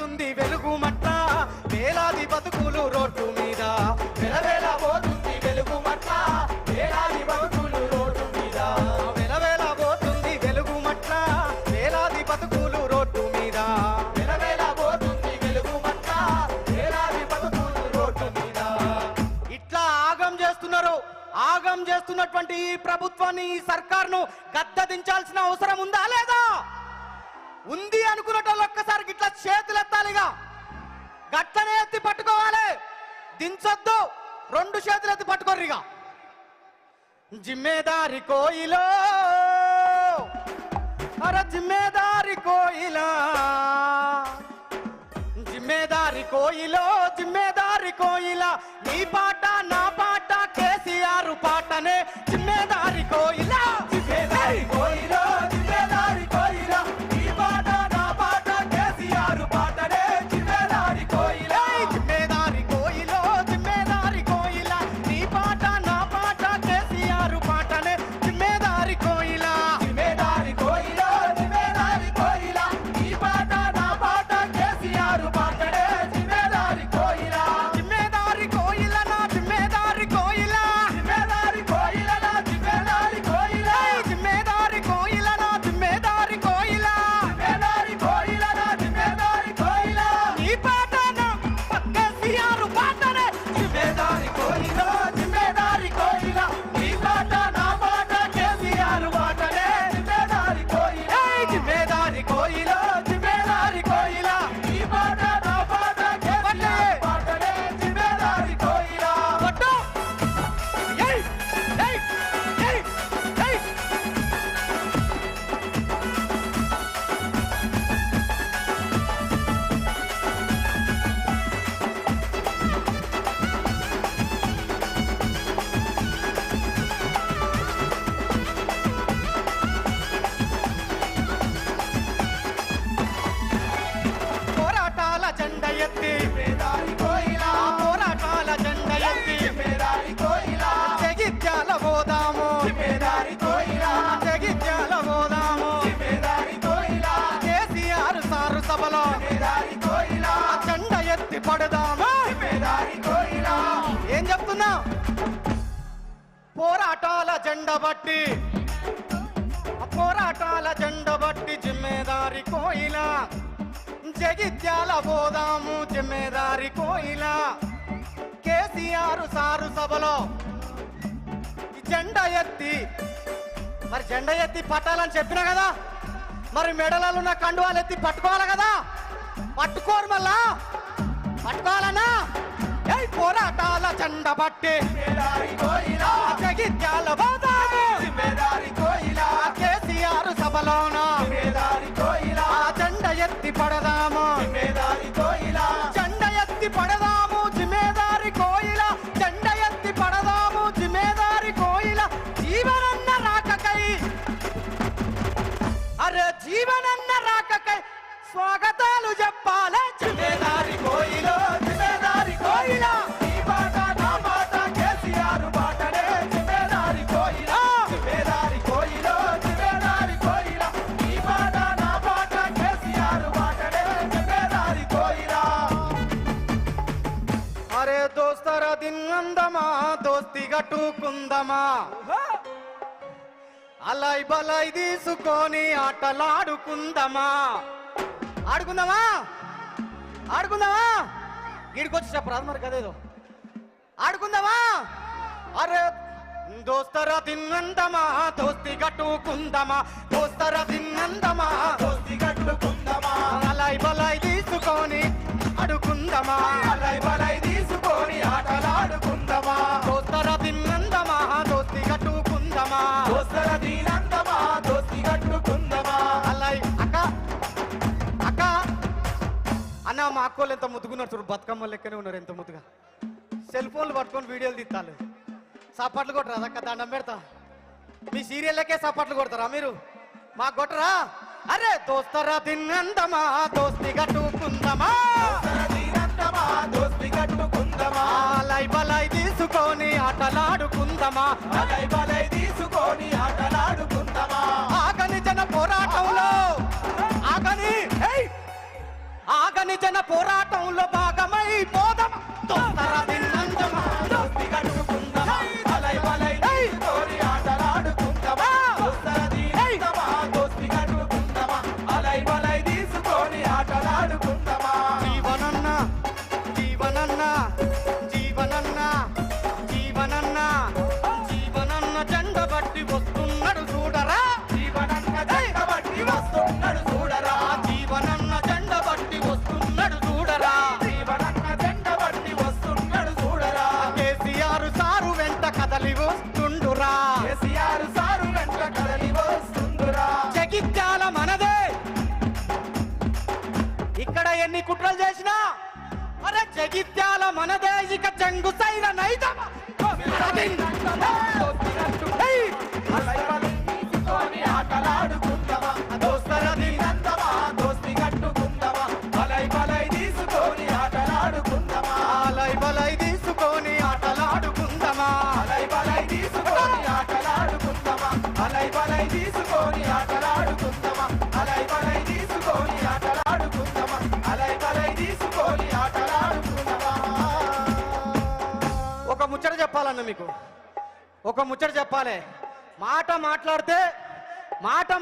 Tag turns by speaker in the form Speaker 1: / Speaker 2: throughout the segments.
Speaker 1: పోతుంది వెలుగు మట్ల, వేలాది బతుకులు రోడ్డు మీద. వెలవేల పోతుంది వెలుగు మట్ల, వేలాది బతుకులు రోడ్డు మీద. వెలవేల పోతుంది వెలుగు మట్ల, వేలాది బతుకులు రోడ్డు మీద. వెలవేల పోతుంది వెలుగు మట్ల, వేలాది బతుకులు రోడ్డు మీద. ఇట్లా ఆగం చేస్తున్నారు. ఆగం చేస్తున్నటువంటి ఈ ప్రభుత్వాన్ని, ఈ సర్కార్ను గద్దదించాల్సిన అవసరం ఉందా లేదా? ఉంది అనుకున్నట్టు ఒక్కసారి ఇట్లా చేతులెత్తాలిగా, గట్లనే ఎత్తి పట్టుకోవాలి, దించొద్దు. 2 చేతులు ఎత్తి పట్టుకోర్రిగా. జిమ్మేదారి కోయిలో, అరే జిమ్మేదారి కోయిలా, జిమ్మేదారి కోయిలో, జిమ్మేదారి కోయిలా. నీ పాట నా పాట కేసీఆర్ పాటనే జిమ్మేదారి కోయిలా. జిమ్మేదారి కోయిలో, జిమ్మేదారి కోయిలా. నీ పాట నా పాట కేసీఆర్ పాటనే జిమ్మేదారి కోయిలా. జిమ్మేదారి కోయిలో, జిమ్మేదారి కోయిలా. నీ పాట నా పాట కేసీఆర్ పాటనే జిమ్మేదారి కోయిలా. జిమ్మేదారి కోయిలో, జిమ్మేదారి కోయిలా. నీ పాట నా పాట కేసీఆర్ పాటనే జిమ్మేదారి కోయిలా. జిమ్మేదారి కోయిలా నా జిమ్మేదారి కోయిలా. జిమ్మేదారి కోయిలా నా జిమ్మేదారి కోయిలా. జిమ్మేదారి కోయిలా నా జిమ్మేదారి కోయిలా. జిమ్మేదారి కోయిలా నా జిమ్మేదారి కోయిలా. నీ పాట నా కేసీఆర్ పాటనే జిమ్మేదారి కోయిలా. జిమ్మేదారి కోయిలా. నీ పాట నా పాట కేసీఆర్ పాటనే జిమ్మేదారి కోయిలా. జిమ్మేదారి కోయిలా, జిమ్మేదారి కోయిలా. నీ పాట నా పాట కేసీఆర్ పాటనే జిమ్మేదారి కోయిలా. పట్టు. ఏయ్ ఏయ్ ఏయ్ ఏయ్. పోరాటాల జెండ ఎత్తి జిమ్మేదారి కోయిలా. పోరాటాల జెండ ఎత్తి జిమ్మేదారి కోయిలా. జగిత్యాల పోదాము జిమ్మేదారి కోయిలా. జగిత్యాల పోదాము జిమ్మేదారి కోయిలా. కేసీఆర్ సారు సభలో జిమ్మేదారి కోయిలా. జెండ ఎత్తి పడదాము జిమ్మేదారి కోయిలా. ఏం చెప్తున్నా? పోరాటాల జెండ బట్టి, పోరాటాల జెండ బట్టి జిమ్మేదారి కోయిలా. జగిత్యాల పోదాము జిమ్మేదారి కోయిలా. కేసీఆర్ సారు సభలో జెండా ఎత్తి, మరి జెండా ఎత్తి పట్టాలని చెప్పినా కదా, మరి మెడలలో ఉన్న కండువాలు ఎత్తి పట్టుకోవాలి కదా. పట్టుకోరు మళ్ళా, పట్టుకోవాలన్నా. ఏ పోరాటాల జెండ బట్టి జగిత్యాల పోదాము జిమ్మేదారి కోయిలా. కేసీఆర్ సభలోన జెండ ఎత్తి పడదాము జిమ్మేదారి కోయిలా. జెండ ఎత్తి పడదాము జిమ్మేదారి కోయిలా. జెండ ఎత్తి పడదాము జిమ్మేదారి కోయిలా. జీవనన్న రాకకై, అరే జీవనన్న రాకకై స్వాగతాలు చెప్పాలే జిమ్మేదారి కోయిలో. జిమ్మేదారి కోయిలా. నీ పాట నా పాట కేసీఆర్ పాటనే జిమ్మేదారి కోయిలా. జిమ్మేదారి కోయిలో, జిమ్మేదారి కోయిలా. నీ పాట నా పాట కేసీఆర్ పాటనే జిమ్మేదారి కోయిలా. అరే దోస్తర దిన్నందమా, దోస్తి గట్టుకుందమా, అలై బలై తీసుకొని ఆటలాడుకుందమా. ఆడుకుందామా, ఆడుకుందామా. ఈడికొచ్చి చెప్పరాదు మరి కదేదో. ఆడుకుందామా. అరే దోస్తర తిన్నందమా, దోస్తి కట్టుకుందమా. దోస్తర తిన్నందమా, దోస్తి కట్టుకుందమా. అలై బలై తీసుకొని ఆడుకుందమా. అలై బలై తీసుకొని ఆటలాడుకుందమా. దోస్తర తిన్నందమా, దోస్తి కట్టుకుందమా. దోస్తర తిన్నందమా, దోస్తి కట్టుకుందమా. అలై అక్క అక్క అన్న, మా అక్కోళ్ళు ఎంత ముద్దుకున్నారు చూడు, బతుకమ్మ లెక్కనే ఉన్నారు ఎంత ముద్దుగా. సెల్ ఫోన్లు పట్టుకొని వీడియోలు తీస్తాను. సప్పట్లు కొట్టరా అక్క, దండం పెడతా. మీ సీరియల్లకే సప్పట్లు కొడతారా మీరు? మాకు కొట్టరా? అరే దోస్తరా తిన్నందమా, దోస్తి కట్టుకుందమా. దోస్తి కట్టుకుందమా. లై బలై తీసుకొని ఆటలాడుకుందమా. లై బలై తీసుకొని ఆటలాడుకుందమా. ఆగని జన పోరాటంలో, ఆగని బహుజన పోరాటంలో భాగమై పోదమా దోస్తర దిన్నందమా దోస్తి కట్టుకుందామా బలై బలై తోరి ఆటలాడుకుందామా దోస్తర దిన్నందమా దోస్తి కట్టుకుందామా బలై బలై తీసుకొని ఆటలాడుకుందామా జీవనన్న జీవనన్న జీవనన్న జీవనన్న జీవనన్న జెండ బట్టి వస్తున్నాడు చూడరా జీవనన్న జెండ బట్టి వస్తున్నాడు చూడరా జీవనన్న జెండ బట్టి వస్తున్నాడు చూడరా జీవనన్న జెండ బట్టి వస్తున్నాడు చూడరా కేసీఆర్ సారు వెంట కదలి వస్తుండురా కేసీఆర్ సారు వెంట కదలి వస్తుండురా జగిత్యాల మనదే ఇక్కడ ఎన్ని కుట్రలు చేసినా అరే జగిత్యాల మనదే ఇక జంగు సైన నైదమా ఆటలాడుకుందామా దోస్తర దినందమా దోస్తి కట్టుకుందామా బలై బలై తీసుకొని ఆటలాడుకుందామా బలై బలై తీసుకొని ఆటలాడుకుందామా బలై బలై తీసుకొని ఆటలాడుకుందామా బలై బలై తీసుకొని ఆటలాడుకుందామా బలై బలై తీసుకొని ఆటలాడుకుందామా బలై బలై తీసుకొని ఆటలాడుకుందామా ఒక ముచ్చట చెప్పాలన్న మీకు ఒక ముచ్చట చెప్పాలి మాట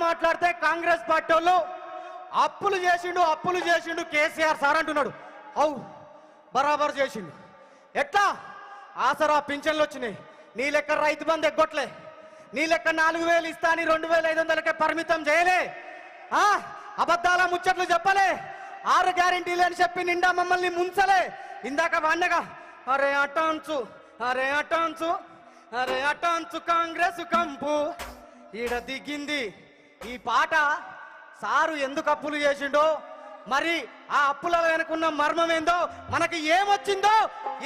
Speaker 1: మాట్లాడితే కాంగ్రెస్ పార్టీ వాళ్ళు అప్పులు చేసిండు కేసీఆర్ సార్ అంటున్నాడు అవు బరాబర్ చేసిండు ఎట్లా ఆసరా పింఛన్లు వచ్చినాయి నీ లెక్క రైతు బంధు ఎగ్గొట్లే నీ లెక్క 4000 ఇస్తా అని 2500కే పరిమితం చేయలే అబద్ధాల ముచ్చట్లు చెప్పలే 6 గ్యారెంటీలు అని చెప్పి నిండా మమ్మల్ని ముంచలే ఇందాక వాడినగా అరే అటాంచు అరే అటాంచు అరే అటాంచు కాంగ్రెస్ కంపు ఈడ దిగింది ఈ పాట సారు ఎందుకు అప్పులు చేసిండో మరి ఆ అప్పుల వెనుకున్న మర్మం ఏందో మనకి ఏమొచ్చిందో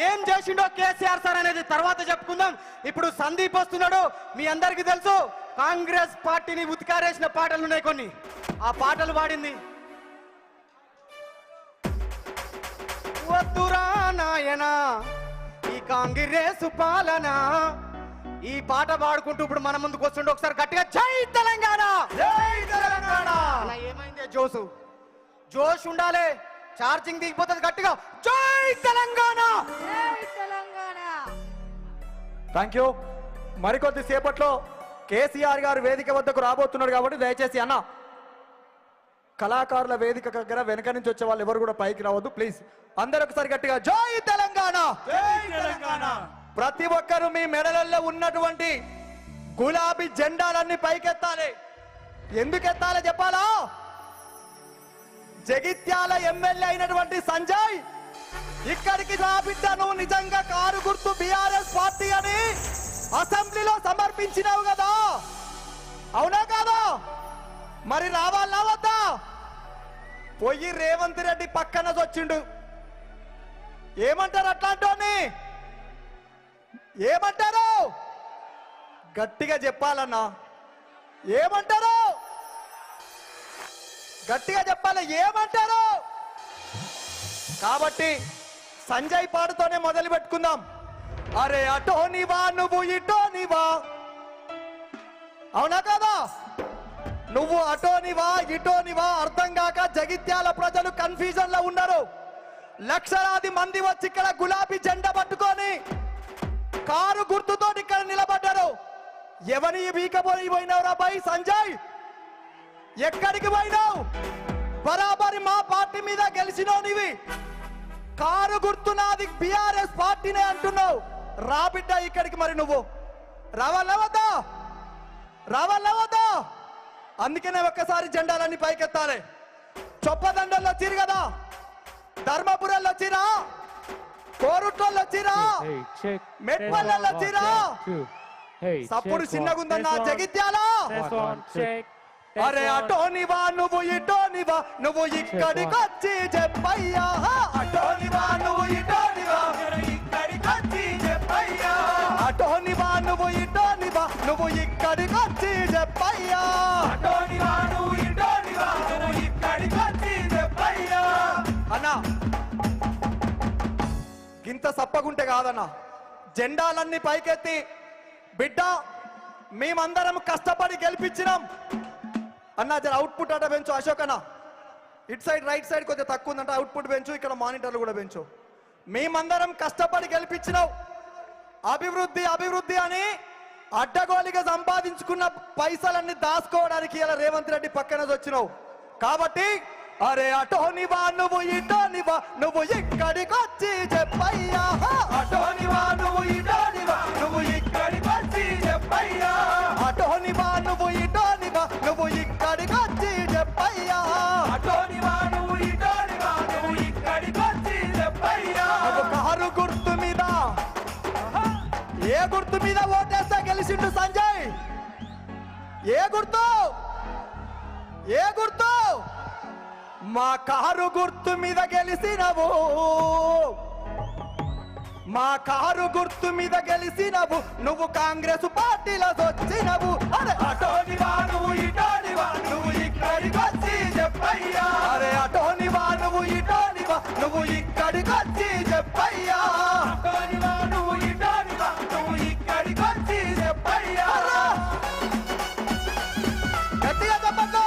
Speaker 1: ఏం చేసిండో కేసీఆర్ సార్ అనేది తర్వాత చెప్పుకుందాం ఇప్పుడు సందీప్ వస్తున్నాడు మీ అందరికీ తెలుసు కాంగ్రెస్ పార్టీని ఉతికారేసిన పాటలు ఉన్నాయి కొన్ని ఆ పాటలు పాడింది వద్దురా నాయనా ఈ కాంగ్రెస్ పాలన ఈ పాట పాడుకుంటూ ఇప్పుడు మన ముందుకు వస్తుండే ఒకసారి గట్టిగా జై తెలంగాణ జై తెలంగాణ ఏమైంది జోష్ ఉండాలి ఛార్జింగ్ దిగిపోతుంది గట్టిగా జై తెలంగాణ జై తెలంగాణ
Speaker 2: థ్యాంక్ యూ మరికొద్ది సేపట్లో కేసీఆర్ గారు వేదిక వద్దకు రాబోతున్నాడు కాబట్టి దయచేసి అన్న కళాకారుల వేదిక దగ్గర వెనక నుంచి వచ్చే వాళ్ళు ఎవరు కూడా పైకి రావద్దు ప్లీజ్ అందరూ ఒకసారి గట్టిగా జై తెలంగాణ జై తెలంగాణ ప్రతి ఒక్కరు మీ మెడలలో ఉన్నటువంటి గులాబీ జెండాలన్నీ పైకెత్తాలి ఎందుకు ఎత్తాలి చెప్పాలా జగిత్యాల ఎమ్మెల్యే అయినటువంటి సంజయ్ ఇక్కడికి నా బిడ్డ నువ్వు నిజంగా కారు గుర్తు బీఆర్ఎస్ పార్టీ అని అసెంబ్లీలో సమర్పించినావు కదా అవునా కాదా మరి రావాలా వద్దా పోయి రేవంత్ రెడ్డి పక్కన వచ్చిండు ఏమంటారు అట్లాంటోని ఏమంటారు గట్టిగా చెప్పాలన్నా ఏమంటారు గట్టిగా చెప్పాలి ఏమంటారు కాబట్టి సంజయ్ పాటతోనే మొదలు పెట్టుకుందాం అరే అటోనివా నువ్వు ఇటోనివా అవునా కదా నువ్వు అటోనివా ఇటోనివా అర్థం కాక జగిత్యాల ప్రజలు కన్ఫ్యూజన్ లో ఉన్నారు లక్షలాది మంది వచ్చి ఇక్కడ గులాబీ జెండా పట్టుకొని కారు గుర్తుతో ఇక్కడ నిలబడ్డారు ఎవరి వీకపోయి పోయినావురా బాయ్ సంజయ్ ఎక్కడికి పోయినావు బరాబరి మా పార్టీ మీద గెలిచినావు నీవి కారు గుర్తు నాది బీఆర్ఎస్ పార్టీనే అంటున్నావు రా బిడ్డ ఇక్కడికి మరి నువ్వు రావాలా వద్దా రావాలా వద్దా అందుకనే ఒక్కసారి జెండాలన్నీ పైకెత్తాలి చొప్పదండల్లో వచ్చారు కదా ధర్మపురంలో వచ్చిరా కోరుట్లలో వచ్చిరా మెట్పల్లెల్లో వచ్చిరా సప్పుడు చిన్నగుందన్న జగిత్యాల అరే అటోనివా నువ్వు ఇటోనివా నువ్వు ఇక్కడికి వచ్చి చెప్పయ్యా అటోనివా నువ్వు ఇటోనివా ఇక్కడికి వచ్చి చెప్పయ్యా అటోనివా నువ్వు ఇటోనివా నువ్వు ఇక్కడికి వచ్చి చెప్పయ్యా అటోనివా నువ్వు ఇటోనివా నువ్వు ఇక్కడికి వచ్చి చెప్పయ్యా అన్నా గింత సప్పగుంటే కాదన్నా జెండాలన్నీ పైకెత్తి బిడ్డ మేమందరం కష్టపడి గెలిపించినాం అన్నా జర అవుట్పుట్ అట పెంచు అశోక్ అన్న ఇటు సైడ్ రైట్ సైడ్ కొంచెం తక్కువ ఉందంటే అవుట్పుట్ పెంచు, ఇక్కడ మానిటర్లు కూడా పెంచు. మేమందరం కష్టపడి గెలిపించినావు. అభివృద్ధి అభివృద్ధి అని అడ్డగోలిగా సంపాదించుకున్న పైసలన్నీ దాచుకోవడానికి ఇలా రేవంత్ రెడ్డి పక్కన వచ్చినావు. కాబట్టి అరే అటోనివా నువ్వు ఇటోనివా నువ్వు ఇక్కడికి వచ్చి చెప్పయ్యా, అటోనివా నువ్వు ఇటోనివా నువ్వు ఇక్కడికి వచ్చి చెప్పయ్యా, అటోనివా నువ్వు ఇటోనివా నువ్వు ఇక్కడికి వచ్చి చెప్పయ్యా, అటోనివా నువ్వు ఇటోనివా నువ్వు ఇక్కడికి వచ్చి చెప్పయ్యా. కారు గుర్తు మీద ఏ గుర్తు మీద ఓటేస్తా గెలిచిండు సంజయ్? ఏ గుర్తు? ఏ గుర్తు? మా కారు గుర్తు మీద గెలిసినవు, మా కారు గుర్తు మీద గెలిసినవు, నువ్వు కాంగ్రెస్ పార్టీలో వచ్చినవు. అరే అటోనివా నువ్వు ఇటోనివా నువ్వు ఇక్కడికి వచ్చి చెప్పయ్యా, అరే అటోనివా నువ్వు ఇటోనివా నువ్వు ఇక్కడికి వచ్చి చెప్పయ్యా, అటోనివా నువ్వు ఇటోనివా నువ్వు ఇక్కడికి వచ్చి చెప్పయ్యా. గట్టిగా చెప్పకు.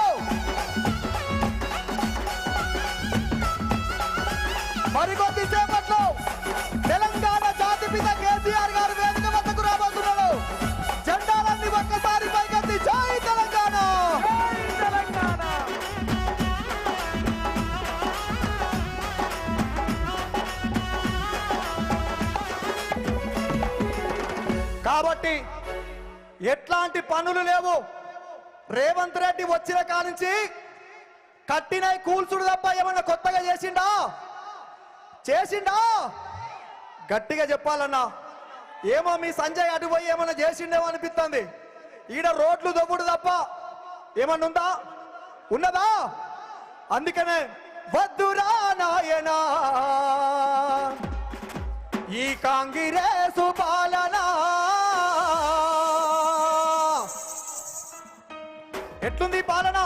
Speaker 2: మరికొద్ది సేపట్లో తెలంగాణ జాతిపిత కేసీఆర్ గారు వేదిక వద్దకు రాబోతున్నారు. జెండాలన్నీ ఒక్కసారి పైకెత్తి జై తెలంగాణ, జై తెలంగాణ. కాబట్టి ఎట్లాంటి పనులు లేవు. రేవంత్ రెడ్డి వచ్చిన కానించి కట్టినై కూల్చుడు తప్ప ఏమన్నా కొత్తగా చేసిండా? చేసిండా? గట్టిగా చెప్పాలన్నా. ఏమో మీ సంజయ్ అటు పోయి ఏమన్నా చేసిండేమో అనిపిస్తుంది. ఈడ రోడ్లు దొబ్బుడు తప్ప ఏమన్నా ఉందా? ఉన్నదా? అందుకనే వద్దురా నాయనా ఈ కాంగ్రెసు పాలన. ఎట్లుంది పాలన?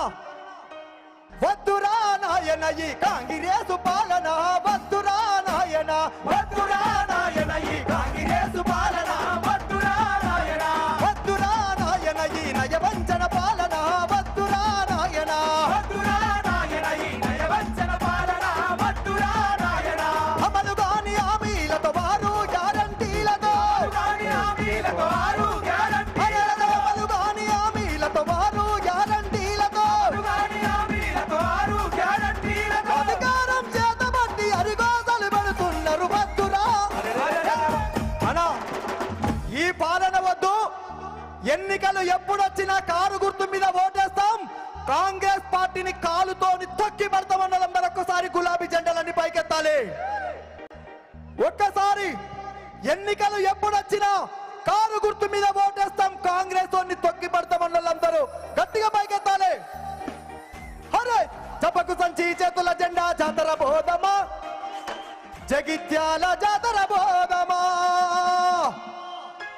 Speaker 2: వద్దురా నాయన ఈ కాంగ్రెసు పాలన, వద్దురా నాయన, వద్దురా నాయన ఈ కాంగ్రెసు పాలన, వద్దురా నాయన, వద్దురా నాయన ఈ నయవంచన పాలన, వద్దురా నాయన, వద్దురా నాయన ఈ నయవంచన పాలన, వద్దురా నాయన. అమలు కాని హామీలతో వారు గ్యారంటీలతో, హామీలతో వారు గ్యారంటీలతో, అమలు కాని హామీలతో వారు గ్యారంటీలతో, అధికారం చేతబట్టి అరిగోసలు పెడుతున్నారు. వద్దురా అనా ఈ పాలన వద్దు. ఎన్నికలు ఎప్పుడొచ్చినా కారు గుర్తు మీద ఓటేస్తాం. కాంగ్రెస్ పార్టీని కాలుతోని తొక్కి పడతామన్న మరొకసారి గులాబీ జెండాలన్నీ పైకెత్తాలి. ఒక్కసారి ఎన్నికలు ఎప్పుడొచ్చినా కారు గుర్తు మీద ఓటేస్తాం. కాంగ్రెస్ తొక్కి పడతామన్న వాళ్ళందరూ గట్టిగా పైకెత్తాలి. అరే చపకు సంచి చేతుల జెండా జాతర బోధమా, జగిత్యాల జాతర బోధమా.